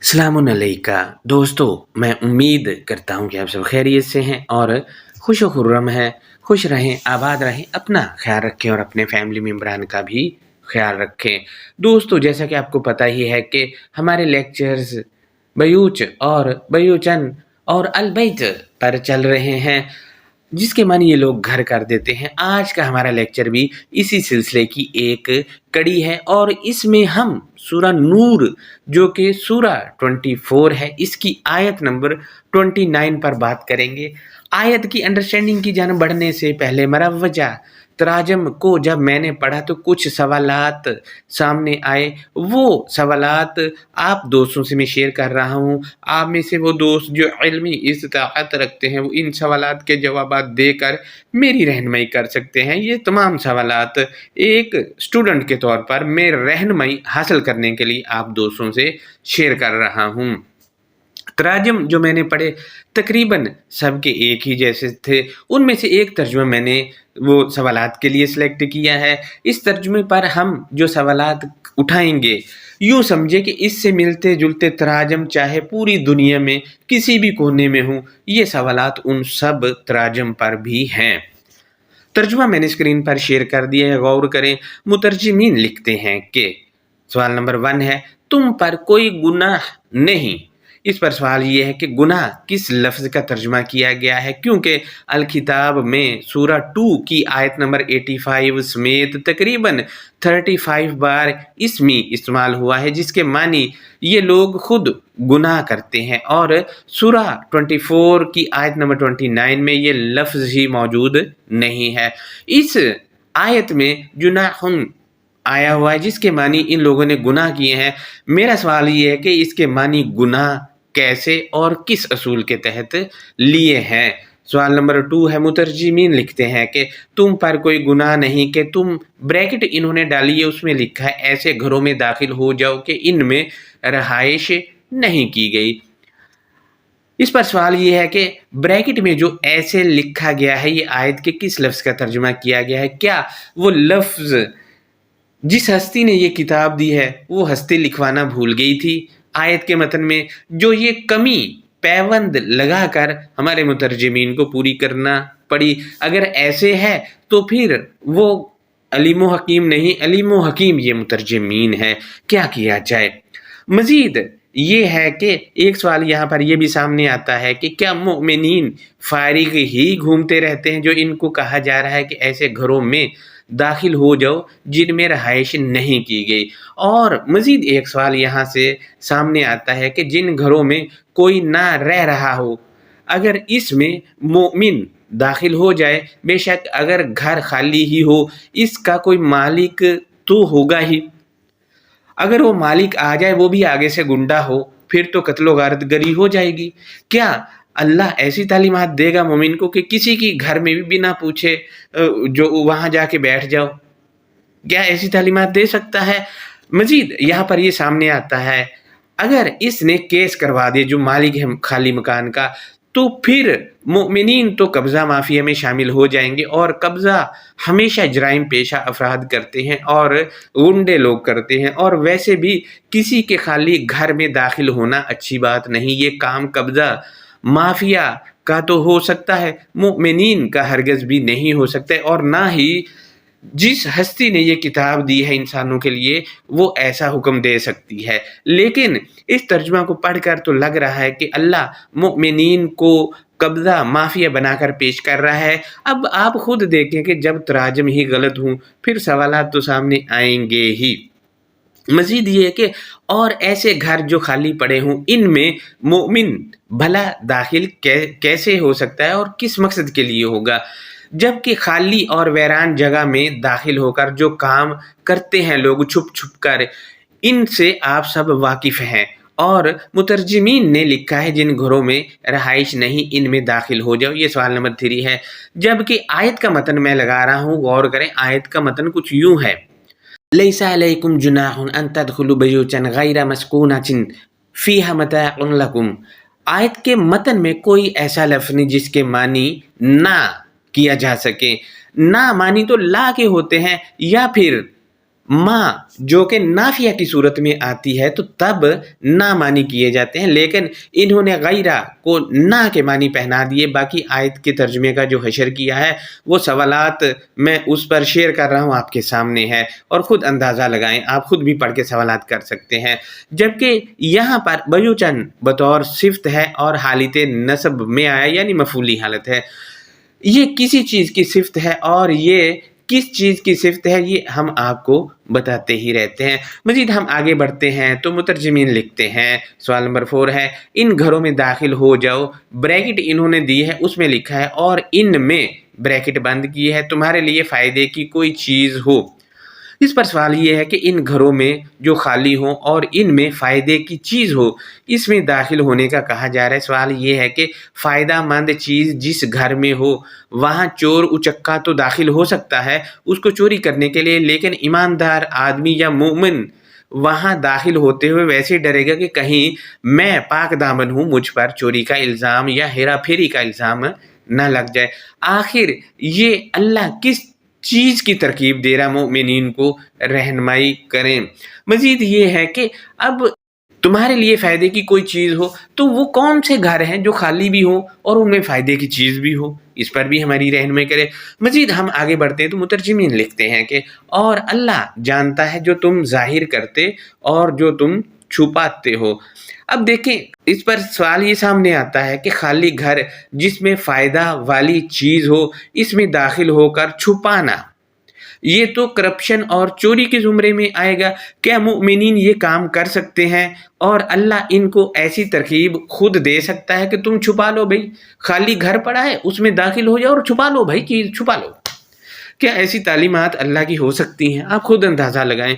अस्सलामुन अलैका दोस्तों, मैं उम्मीद करता हूँ कि आप सब खैरियत से हैं और खुश व खुर्रम हैं, खुश रहें, आबाद रहें, अपना ख्याल रखें और अपने फैमिली मेम्बरान का भी ख्याल रखें। दोस्तों, जैसा कि आपको पता ही है कि हमारे लेक्चर्स बयूच और बयूचन और अलबैत पर चल रहे हैं, जिसके मानी ये लोग घर कर देते हैं। आज का हमारा लेक्चर भी इसी सिलसिले की एक कड़ी है और इसमें हम सूरा नूर जो कि सूरा 24 है, इसकी आयत नंबर 29 पर बात करेंगे। आयत की अंडरस्टैंडिंग की जान बढ़ने से पहले मरवजा तराजम को जब मैंने पढ़ा तो कुछ सवालात सामने आए। वो सवालात आप दोस्तों से मैं शेयर कर रहा हूँ। आप में से वो दोस्त जो इल्मी इस्ताअत रखते हैं वो इन सवालात के जवाबात देकर मेरी रहनुमाई कर सकते हैं। ये तमाम सवालात एक स्टूडेंट के तौर पर मैं रहनुमाई हासिल करने के लिए आप दोस्तों से शेयर कर रहा हूँ। तराजम जो मैंने पढ़े तकरीबन सबके एक ही जैसे थे। उनमें से एक तर्जुमा मैंने वो सवालात के लिए सिलेक्ट किया है। इस तर्जुमे पर हम जो सवालात उठाएंगे, यूँ समझे कि इससे मिलते जुलते तराजम चाहे पूरी दुनिया में किसी भी कोने में हों, ये सवालात उन सब तराजम पर भी हैं। तर्जुमा मैंने स्क्रीन पर शेयर कर दिया है, गौर करें। मुतरजिमीन लिखते हैं कि सवाल नंबर 1 है, तुम पर कोई गुनाह नहीं। इस पर सवाल ये है कि गुनाह किस लफ्ज़ का तर्जुमा किया गया है, क्योंकि अल किताब में सूरा 2 की आयत नंबर 85 समेत तकरीबन 35 बार इसमी इस्तेमाल हुआ है, जिसके मानी ये लोग खुद गुनाह करते हैं। और सूरा 24 की आयत नंबर 29 में ये लफ्ज़ ही मौजूद नहीं है। इस आयत में जुनाहुन आया हुआ है, जिसके मानी इन लोगों ने गुनाह किए हैं। मेरा सवाल ये है कि इसके मानी गुनाह कैसे और किस असूल के तहत लिए हैं। सवाल नंबर 2 है, मुतरजिमीन लिखते हैं कि तुम पर कोई गुनाह नहीं, कि तुम ब्रैकेट इन्होंने डाली है, उसमें लिखा है ऐसे घरों में दाखिल हो जाओ कि इनमें रहाइश नहीं की गई। इस पर सवाल ये है कि ब्रैकेट में जो ऐसे लिखा गया है, ये आयत के किस लफ्ज़ का तर्जुमा किया गया है? क्या वो लफ्ज़ जिस हस्ती ने ये किताब दी है वो हस्ती लिखवाना भूल गई थी आयत के मतन में, जो ये कमी पैबंद लगाकर हमारे मुतरजिमीन को पूरी करना पड़ी? अगर ऐसे है तो फिर वो अलीम हकीम नहीं, अलीम हकीम ये मुतरजिमीन है। क्या किया जाए? मज़ीद ये है कि एक सवाल यहाँ पर ये भी सामने आता है कि क्या मोमिनीन फारिग ही घूमते रहते हैं, जो इनको कहा जा रहा है कि ऐसे घरों में दाखिल हो जाओ जिनमें रहाइश नहीं की गई। और मज़ीद एक सवाल यहाँ से सामने आता है कि जिन घरों में कोई ना रह रहा हो, अगर इसमें मोमिन दाखिल हो जाए, बेशक अगर घर खाली ही हो, इसका कोई मालिक तो होगा ही। अगर वो मालिक आ जाए, वो भी आगे से गुंडा हो, फिर तो कत्लो गारतगरी हो जाएगी। क्या अल्लाह ऐसी तालीमात देगा मोमिन को कि किसी की घर में भी बिना पूछे जो वहाँ जाके बैठ जाओ? क्या ऐसी तालीमात दे सकता है? मज़ीद यहाँ पर ये सामने आता है, अगर इसने केस करवा दिया जो मालिक है खाली मकान का, तो फिर मोमिनीन तो कब्ज़ा माफिया में शामिल हो जाएंगे। और कब्ज़ा हमेशा जराइम पेशा अफराद करते हैं और गुंडे लोग करते हैं, और वैसे भी किसी के खाली घर में दाखिल होना अच्छी बात नहीं। ये काम कब्ज़ा माफिया का तो हो सकता है, मोमिनीन का हरगिज़ भी नहीं हो सकता है। और ना ही जिस हस्ती ने ये किताब दी है इंसानों के लिए, वो ऐसा हुक्म दे सकती है। लेकिन इस तर्जुमा को पढ़कर तो लग रहा है कि अल्लाह मोमिनीन को कब्ज़ा माफिया बनाकर पेश कर रहा है। अब आप खुद देखें कि जब तराजम ही गलत हों, फिर सवालात तो सामने आएंगे ही। मज़ीद ये है कि और ऐसे घर जो खाली पड़े हों, इनमें मोमिन भला दाखिल कैसे हो सकता है और किस मकसद के लिए होगा? जबकि खाली और वीरान जगह में दाखिल होकर जो काम करते हैं लोग छुप छुप कर, इनसे आप सब वाकिफ़ हैं। और मुतरजिमीन ने लिखा है जिन घरों में रहाइश नहीं, इनमें दाखिल हो जाओ। ये सवाल नंबर 3 है। जबकि आयत का मतन मैं लगा रहा हूँ, गौर करें। आयत का मतन कुछ यूँ है, लैसा अलैकुम जुनाहुन अन तदखुलू बयूतन गैर मस्कूनतिन फीहा मताउन लकुम। आयत के मतन में कोई ऐसा लफ्ज़ नहीं जिसके मानी ना किया जा सके। ना मानी तो ला के होते हैं, या फिर माँ जो कि नाफिया की सूरत में आती है तो तब ना मानी किए जाते हैं, लेकिन इन्होंने गैरा को ना के मानी पहना दिए। बाकी आयत के तर्जमे का जो हशर किया है वो सवालात मैं उस पर शेयर कर रहा हूँ, आपके सामने है और ख़ुद अंदाज़ा लगाएं, आप ख़ुद भी पढ़ के सवालात कर सकते हैं। जबकि यहाँ पर बयूचन बतौर सिफ्त है और हालित नसब में आया यानी मफूली हालत है। ये किसी चीज़ की सिफ्त है और ये किस चीज़ की सिफ्त है ये हम आपको बताते ही रहते हैं। मज़ीद हम आगे बढ़ते हैं तो मुतरजमीन लिखते हैं, सवाल नंबर 4 है, इन घरों में दाखिल हो जाओ, ब्रैकेट इन्होंने दी है उसमें लिखा है और इनमें ब्रैकेट बंद की है तुम्हारे लिए फ़ायदे की कोई चीज़ हो। इस पर सवाल ये है कि इन घरों में जो खाली हों और इनमें फ़ायदे की चीज़ हो, इसमें दाखिल होने का कहा जा रहा है। सवाल ये है कि फ़ायदा मंद चीज़ जिस घर में हो वहाँ चोर उचक्का तो दाखिल हो सकता है उसको चोरी करने के लिए, लेकिन ईमानदार आदमी या मोमिन वहाँ दाखिल होते हुए वैसे डरेगा कि कहीं मैं पाक दामन हूँ, मुझ पर चोरी का इल्ज़ाम या हेरा फेरी का इल्ज़ाम न लग जाए। आखिर ये अल्लाह किस चीज़ की तरकीब दे रहा मोमिनीन को, रहनुमाई करें। मज़ीद ये है कि अब तुम्हारे लिए फ़ायदे की कोई चीज़ हो तो वो कौन से घर हैं जो खाली भी हो और उनमें फ़ायदे की चीज़ भी हो, इस पर भी हमारी रहनुमाई करे। मज़ीद हम आगे बढ़ते हैं तो मुतरजमीन लिखते हैं कि और अल्लाह जानता है जो तुम ज़ाहिर करते और जो तुम छुपाते हो। अब देखें इस पर सवाल ये सामने आता है कि खाली घर जिसमें फ़ायदा वाली चीज़ हो इसमें दाखिल होकर छुपाना, ये तो करप्शन और चोरी के ज़ुमरे में आएगा। क्या मुमिनीन ये काम कर सकते हैं और अल्लाह इनको ऐसी तरकीब खुद दे सकता है कि तुम छुपा लो भाई, खाली घर पड़ा है उसमें दाखिल हो जाओ और छुपा लो भाई, चीज़ छुपा लो। क्या ऐसी तालीमात अल्लाह की हो सकती हैं? आप खुद अंदाज़ा लगाएं।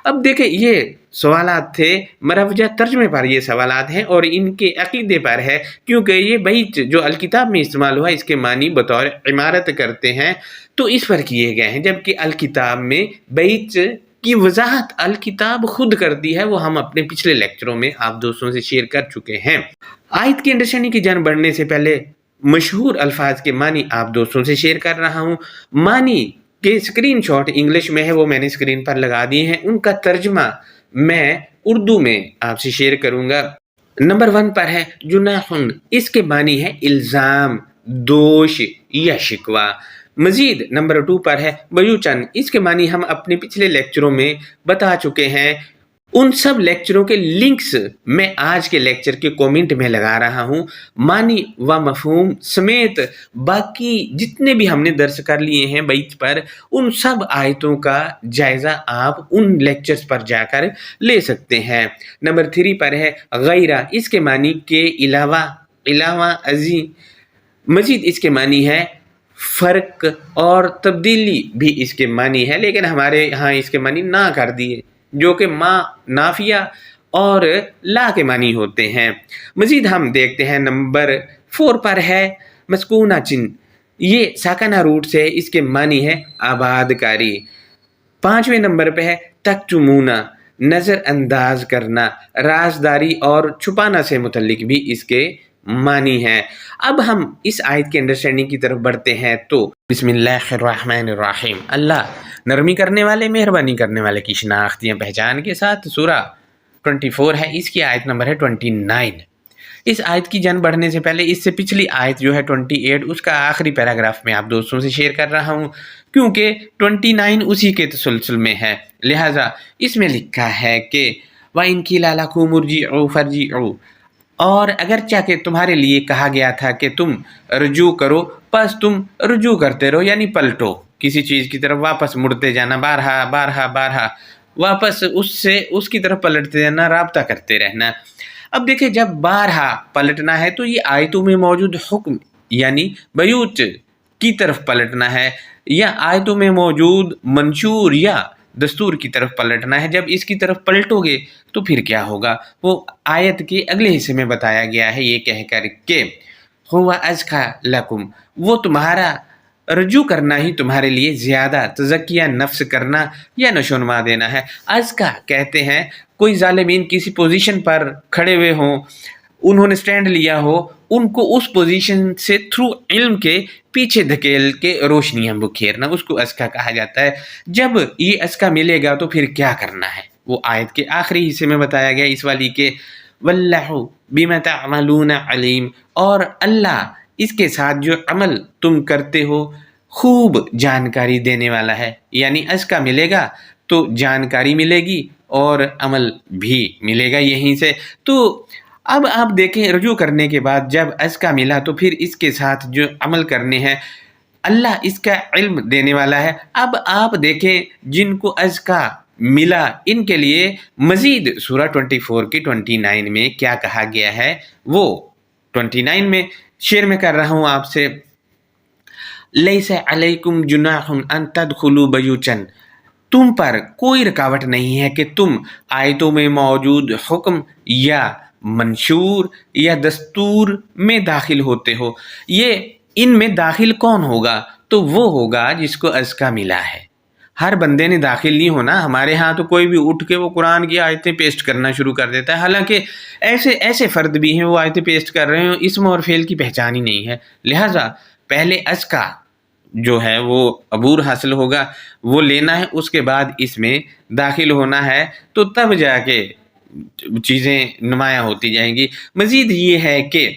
अब देखें ये सवालात थे मरवजा तर्जमे पर, ये सवालात हैं और इनके अकीदे पर है, क्योंकि ये बैत जो अलकिताब में इस्तेमाल हुआ इसके मानी बतौर इमारत करते हैं तो इस पर किए गए हैं, जबकि अलकिताब में बैत की वजाहत अलकिताब खुद करती है, वो हम अपने पिछले लेक्चरों में आप दोस्तों से शेयर कर चुके हैं। आयत की अंडरस्टैंडिंग की जान बढ़ने से पहले मशहूर अल्फाज के मानी आप दोस्तों से शेयर कर रहा हूँ। मानी के स्क्रीनशॉट इंग्लिश में है वो मैंने स्क्रीन पर लगा दिए हैं, उनका तर्जमा मैं उर्दू में आपसे शेयर करूंगा। नंबर 1 पर है जुनाहुन, इसके मानी है इल्ज़ाम, दोष या शिकवा। मजीद नंबर 2 पर है बयूचन, इसके मानी हम अपने पिछले लेक्चरों में बता चुके हैं। उन सब लेक्चरों के लिंक्स मैं आज के लेक्चर के कमेंट में लगा रहा हूँ, मानी व मफहूम समेत बाकी जितने भी हमने दर्स कर लिए हैं बैत पर, उन सब आयतों का जायज़ा आप उन लेक्चर्स पर जाकर ले सकते हैं। नंबर 3 पर है गैरा, इसके मानी के अलावा अजी। मजीद इसके मानी है फ़र्क और तब्दीली भी इसके मानी है, लेकिन हमारे यहाँ इसके मानी ना कर दिए जो कि माँ नाफिया और ला के मानी होते हैं। मज़ीद हम देखते हैं नंबर 4 पर है मस्कूना चिन, ये साकना रूट से इसके मानी है आबादकारी। 5वें नंबर पे है तकचुमूना, नज़रअंदाज करना, राजदारी और छुपाना से मुतल्लिक भी इसके मानी है। अब हम इस आयत के अंडरस्टैंडिंग की तरफ बढ़ते हैं तो बिस्मिल्लाहिर्रहमानिर्रहीम, अल्लाह नरमी करने वाले मेहरबानी करने वाले की शनाख्त या पहचान के साथ। सूरा 24 है, इसकी आयत नंबर है 29। इस आयत की जान बढ़ने से पहले इससे पिछली आयत जो है 28, उसका आखिरी पैराग्राफ में आप दोस्तों से शेयर कर रहा हूँ, क्योंकि 29 उसी के तसलसल में है, लिहाजा इसमें लिखा है कि व इनकी लालाकू मुर्जिउ फर्जिउ, और अगर चाहे तुम्हारे लिए कहा गया था कि तुम रुजू करो, बस तुम रुजू करते रहो, यानी पलटो, किसी चीज़ की तरफ वापस मुड़ते जाना, बारहा वापस उससे उसकी तरफ पलटते जाना, राब्ता करते रहना। अब देखिए जब बारहा पलटना है तो ये आयतों में मौजूद हुक्म यानी बयूत की तरफ पलटना है, या आयतों में मौजूद मंशूर या दस्तूर की तरफ पलटना है। जब इसकी तरफ पलटोगे तो फिर क्या होगा, वो आयत के अगले हिस्से में बताया गया है, ये कहकर के हुवा अज़का लकुम, वो तुम्हारा रजू करना ही तुम्हारे लिए ज़्यादा तज़किया नफ्स करना या नशोनमा देना है। अज़का कहते हैं कोई ज़ालिमीन किसी पोजीशन पर खड़े हुए हों, उन्होंने स्टैंड लिया हो, ان کو اس پوزیشن سے تھرو علم کے پیچھے دھکیل کے روشنیاں بکھیرنا، اس کو ازکا کہا جاتا ہے۔ جب یہ ازکا ملے گا تو پھر کیا کرنا ہے، وہ آیت کے آخری حصے میں بتایا گیا اس والی کے واللہ بما تعملون علیم، اور اللہ اس کے ساتھ جو عمل تم کرتے ہو خوب جانکاری دینے والا ہے۔ یعنی ازکا ملے گا تو جانکاری ملے گی اور عمل بھی ملے گا یہیں سے۔ تو اب آپ دیکھیں، رجوع کرنے کے بعد جب ازکا ملا تو پھر اس کے ساتھ جو عمل کرنے ہیں اللہ اس کا علم دینے والا ہے۔ اب آپ دیکھیں جن کو ازکا ملا ان کے لیے مزید سورہ 24 کی 29 میں کیا کہا گیا ہے، وہ 29 میں شیئر میں کر رہا ہوں آپ سے۔ لیس علیکم جناح ان تدخلوا بیوتا، تم پر کوئی رکاوٹ نہیں ہے کہ تم آیتوں میں موجود حکم یا منشور یا دستور میں داخل ہوتے ہو۔ یہ ان میں داخل کون ہوگا؟ تو وہ ہوگا جس کو ازکا ملا ہے۔ ہر بندے نے داخل نہیں ہونا۔ ہمارے ہاں تو کوئی بھی اٹھ کے وہ قرآن کی آیتیں پیسٹ کرنا شروع کر دیتا ہے، حالانکہ ایسے فرد بھی ہیں وہ آیتیں پیسٹ کر رہے ہیں، اسم اور فعل کی پہچان ہی نہیں ہے۔ لہٰذا پہلے ازکا جو ہے وہ عبور حاصل ہوگا، وہ لینا ہے، اس کے بعد اس میں داخل ہونا ہے، تو تب جا کے چیزیں نمایاں ہوتی جائیں گی۔ مزید یہ ہے کہ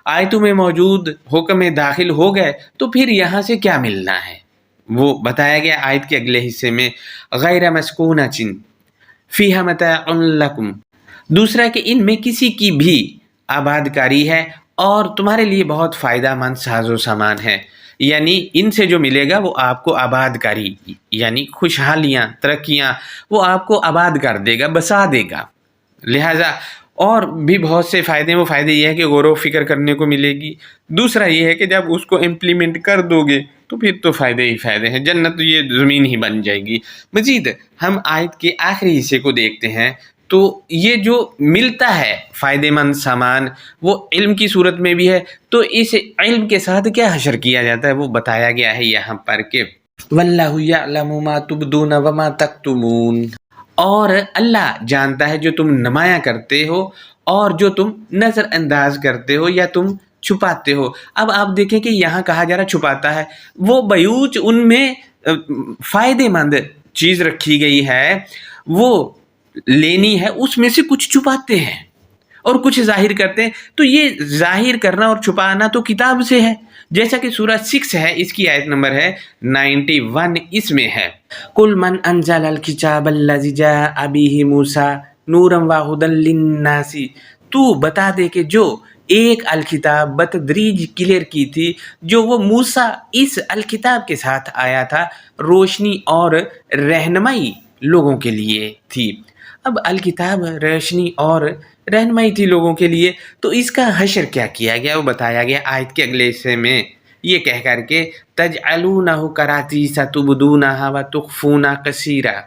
آیتوں میں موجود حکم میں داخل ہو گئے تو پھر یہاں سے کیا ملنا ہے وہ بتایا گیا آیت کے اگلے حصے میں، غیر مسکونۃ فیہا متاع لکم۔ دوسرا کہ ان میں کسی کی بھی آباد کاری ہے اور تمہارے لیے بہت فائدہ مند ساز و سامان ہے۔ یعنی ان سے جو ملے گا وہ آپ کو آباد کاری، یعنی خوشحالیاں، ترقیاں، وہ آپ کو آباد کر دے گا، بسا دے گا۔ لہٰذا اور بھی بہت سے فائدے ہیں، وہ فائدے یہ ہے کہ غور و فکر کرنے کو ملے گی۔ دوسرا یہ ہے کہ جب اس کو امپلیمنٹ کر دو گے تو پھر تو فائدے ہی فائدے ہیں، جنت یہ زمین ہی بن جائے گی۔ مزید ہم آیت کے آخری حصے کو دیکھتے ہیں تو یہ جو ملتا ہے فائدے مند سامان وہ علم کی صورت میں بھی ہے، تو اس علم کے ساتھ کیا حشر کیا جاتا ہے وہ بتایا گیا ہے یہاں پر کہ واللہ یعلم ما تبدون وما تکتمون، اور اللہ جانتا ہے جو تم نمایاں کرتے ہو اور جو تم نظر انداز کرتے ہو یا تم چھپاتے ہو۔ اب آپ دیکھیں کہ یہاں کہا جا رہا چھپاتا ہے، وہ بیوچ ان میں فائدے مند چیز رکھی گئی ہے، وہ لینی ہے، اس میں سے کچھ چھپاتے ہیں اور کچھ ظاہر کرتے ہیں۔ تو یہ ظاہر کرنا اور چھپانا تو کتاب سے ہے، جیسا کہ سورہ 6 ہے، اس کی آیت نمبر ہے 91، اس میں ہے قُلْ مَنْ أَنزَلَ الْكِتَابَ الَّذِي جَاءَ بِهِ مُوسَىٰ نُورًا وَهُدًى لِلنَّاسِ، تو بتا دے کہ جو ایک الکتاب بتدریج کلیئر کی تھی، جو وہ موسیٰ اس الکتاب کے ساتھ آیا تھا، روشنی اور رہنمائی لوگوں کے لیے تھی۔ اب الکتاب روشنی اور رہنمائی تھی لوگوں کے لیے، تو اس کا حشر کیا کیا گیا وہ بتایا گیا آیت کے اگلے حصے میں، یہ کہہ کر کے تجعلونہ کراطیس تبدونہا وتخفون کثیرا،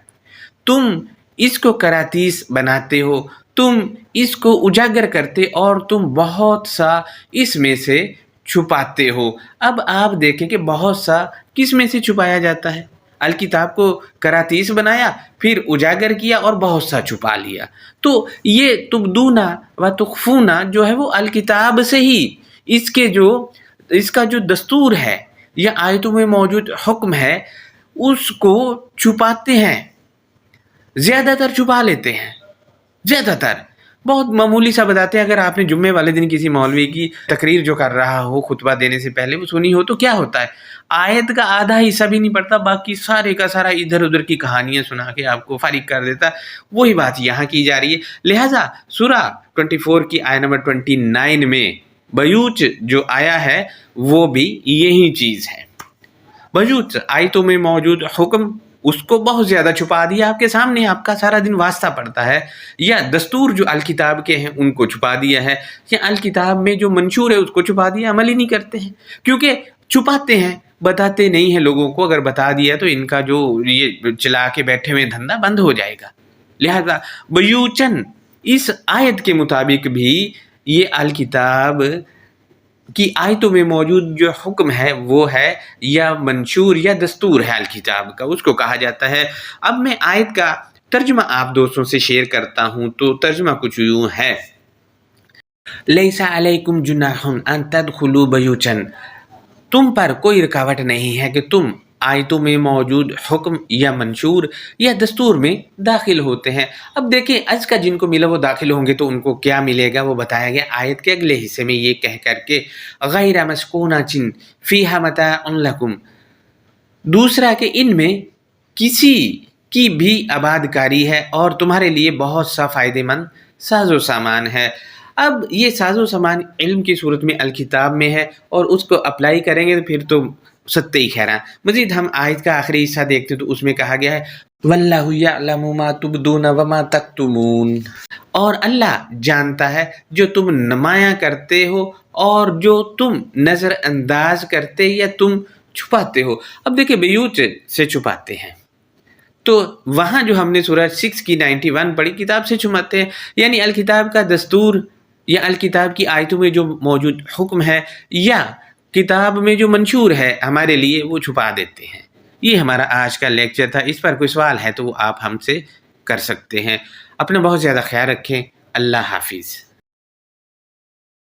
تم اس کو کراتیس بناتے ہو، تم اس کو اجاگر کرتے اور تم بہت سا اس میں سے چھپاتے ہو۔ اب آپ دیکھیں کہ بہت سا کس میں سے چھپایا جاتا ہے؟ الکتاب کو کراتیس بنایا، پھر اجاگر کیا اور بہت سا چھپا لیا۔ تو یہ تبدونا و تخفونا جو ہے وہ الکتاب سے ہی اس کا جو دستور ہے یا آیتوں میں موجود حکم ہے اس کو چھپاتے ہیں، زیادہ تر چھپا لیتے ہیں، زیادہ تر بہت معمولی سا بتاتے ہیں۔ اگر آپ نے جمعے والے دن کسی مولوی کی تقریر جو کر رہا ہو خطبہ دینے سے پہلے وہ سنی ہو تو کیا ہوتا ہے، آیت کا آدھا حصہ بھی نہیں پڑتا، باقی سارے کا سارا ادھر ادھر کی کہانیاں سنا کے آپ کو فارغ کر دیتا ہے۔ وہی بات یہاں کی جا رہی ہے۔ لہٰذا سورہ 24 کی آیت نمبر 29 میں بیوچ جو آیا ہے وہ بھی یہی چیز ہے۔ بیوچ آیتوں میں موجود حکم اس کو بہت زیادہ چھپا دیا آپ کے سامنے، آپ کا سارا دن واسطہ پڑتا ہے، یا دستور جو الکتاب کے ہیں ان کو چھپا دیا ہے، یا الکتاب میں جو منشور ہے اس کو چھپا دیا، عمل ہی نہیں کرتے ہیں، کیونکہ چھپاتے ہیں، بتاتے نہیں ہیں لوگوں کو۔ اگر بتا دیا تو ان کا جو یہ چلا کے بیٹھے ہوئے دھندا بند ہو جائے گا۔ لہذا بیوچن اس آیت کے مطابق بھی یہ الکتاب کی آیتوں میں موجود جو حکم ہے وہ ہے یا منشور یا دستور ہے الکتاب کا، اس کو کہا جاتا ہے۔ اب میں آیت کا ترجمہ آپ دوستوں سے شیئر کرتا ہوں، تو ترجمہ کچھ یوں ہے لیسا علیکم جناح ان تدخلوا بیوتا، تم پر کوئی رکاوٹ نہیں ہے کہ تم آیتوں میں موجود حکم یا منشور یا دستور میں داخل ہوتے ہیں۔ اب دیکھیں از کا جن کو ملا وہ داخل ہوں گے تو ان کو کیا ملے گا، وہ بتایا گیا آیت کے اگلے حصے میں یہ کہہ کر کے غیر مسکونۃ فیہا متاع لکم، دوسرا کہ ان میں کسی کی بھی آباد کاری ہے اور تمہارے لیے بہت سا فائدہ مند ساز و سامان ہے۔ اب یہ ساز و سامان علم کی صورت میں الکتاب میں ہے اور اس کو اپلائی کریں گے تو پھر تو ستے ہی خیران۔ مزید ہم آیت کا آخری حصہ دیکھتے تو اس میں کہا گیا ہے واللہ یعلم ما تبدون وما تکتمون، اور اللہ جانتا ہے جو تم نمایاں کرتے ہو اور جو تم نظر انداز کرتے یا تم چھپاتے ہو۔ اب دیکھیں بیوت سے چھپاتے ہیں تو وہاں جو ہم نے سورہ 6 کی 91 پڑھی کتاب سے چھپاتے ہیں، یعنی الکتاب کا دستور یا الکتاب کی آیتوں میں جو موجود حکم ہے یا کتاب میں جو منشور ہے ہمارے لیے وہ چھپا دیتے ہیں۔ یہ ہمارا آج کا لیکچر تھا، اس پر کوئی سوال ہے تو وہ آپ ہم سے کر سکتے ہیں۔ اپنا بہت زیادہ خیال رکھیں، اللہ حافظ۔